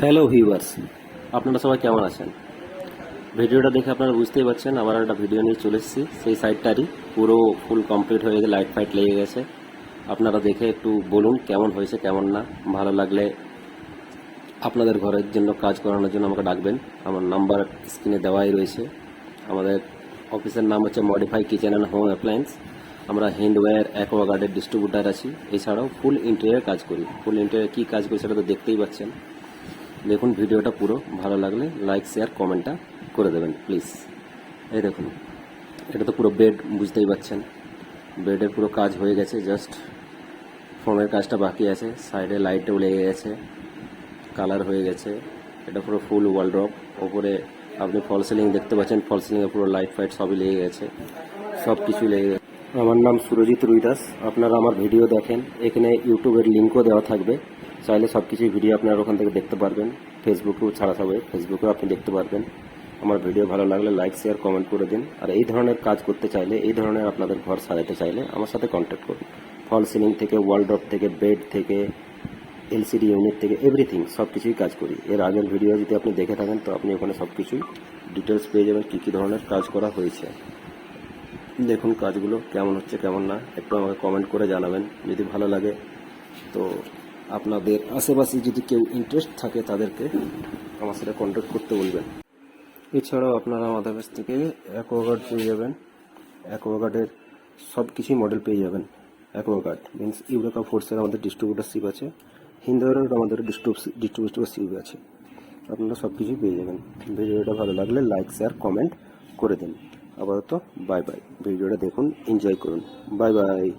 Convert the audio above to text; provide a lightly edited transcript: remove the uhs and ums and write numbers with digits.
Hello viewers, আপনারা সবাই কেমন আছেন? ভিডিওটা দেখে আপনারা বুঝতেই পারছেন আবার একটা ভিডিও নিয়ে চলে এসেছি। সেই সাইডটারই পুরো ফুল কমপ্লিট হয়ে গেছে, লাইট ফাইট লেগে গেছে। আপনারা দেখে একটু বলুন কেমন হয়েছে কেমন না। ভালো লাগলে আপনাদের ঘরের জন্য কাজ করানোর জন্য আমাকে ডাকবেন। আমার নাম্বার স্ক্রিনে দেওয়াই রয়েছে। আমাদের অফিসের নাম হচ্ছে modify kitchen and home appliance. আমরা হিন্ডওয়্যার অ্যাকোয়াগার্ডের ডিস্ট্রিবিউটার আছি। এছাড়াও ফুল ইন্টেরিয়ার কাজ করি। ফুল ইন্টেরিয়ার কী কাজ করি সেটা তো দেখতেই পাচ্ছেন। দেখুন ভিডিওটা পুরো, ভালো লাগলে লাইক শেয়ার কমেন্টটা করে দেবেন প্লিজ। এই দেখুন, এটা তো পুরো বেড, বুঝতেই পাচ্ছেন বেডের পুরো কাজ হয়ে গেছে, জাস্ট ফোমের কাজটা বাকি আছে। সাইডে লাইটও লেগে গেছে, কালার হয়ে গেছে। এটা পুরো ফুল ওয়ালড্রপ। ওপরে আপনি ফল সিলিং দেখতে পাচ্ছেন, ফল সিলিংয়ে পুরো লাইট ফাইট সবই লেগে গেছে, সব কিছুই লেগে গেছে। আমার নাম সুরজিৎ রুইদাস। আপনারা আমার ভিডিও দেখেন, এখানে ইউটিউবের লিঙ্কও দেওয়া থাকবে। চাইলে সব কিছুই ভিডিও আপনারা ওখান থেকে দেখতে পারবেন। ফেসবুকেও ছাড়া থাকবে, ফেসবুকেও আপনি দেখতে পারবেন। আমার ভিডিও ভালো লাগলে লাইক শেয়ার কমেন্ট করে দিন। আর এই ধরনের কাজ করতে চাইলে, এই ধরনের আপনাদের ঘর সাজাতে চাইলে আমার সাথে কন্ট্যাক্ট করুন। ফল সিলিং থেকে, ওয়ালড্রপ থেকে, বেড থেকে, এলসিডি ইউনিট থেকে, এভরিথিং সব কিছুই কাজ করি। এর আগের ভিডিও যদি আপনি দেখে থাকেন তো আপনি ওখানে সব কিছুই ডিটেলস পেয়ে যাবেন, কী কী ধরনের কাজ করা হয়েছে। দেখুন কাজগুলো কেমন হচ্ছে কেমন না, একটু আমাকে কমেন্ট করে জানাবেন যদি ভালো লাগে। তো আপনাদের আশেপাশে যদি কেউ ইন্টারেস্ট থাকে তাদেরকে আমার সাথে কন্ট্যাক্ট করতে বলবেন। এছাড়াও আপনারা আমাদের কাছ থেকে অ্যাকোয়াগার্ড পেয়ে যাবেন। অ্যাকোয়াগার্ডের সব কিছুই মডেল পেয়ে যাবেন। অ্যাকোয়াগার্ড মিনস ইউরেকা ফোর্সের আমাদের ডিস্ট্রিবিউটারশিপ আছে, হিন্দুয়ারের আমাদের ডিস্ট্রিবিউটারশিপ আছে। আপনারা সব কিছুই পেয়ে যাবেন। ভিডিওটা ভালো লাগলে লাইক শেয়ার কমেন্ট করে দিন। আপাতত বাই বাই। ভিডিওটা দেখুন, এনজয় করুন। Bye bye.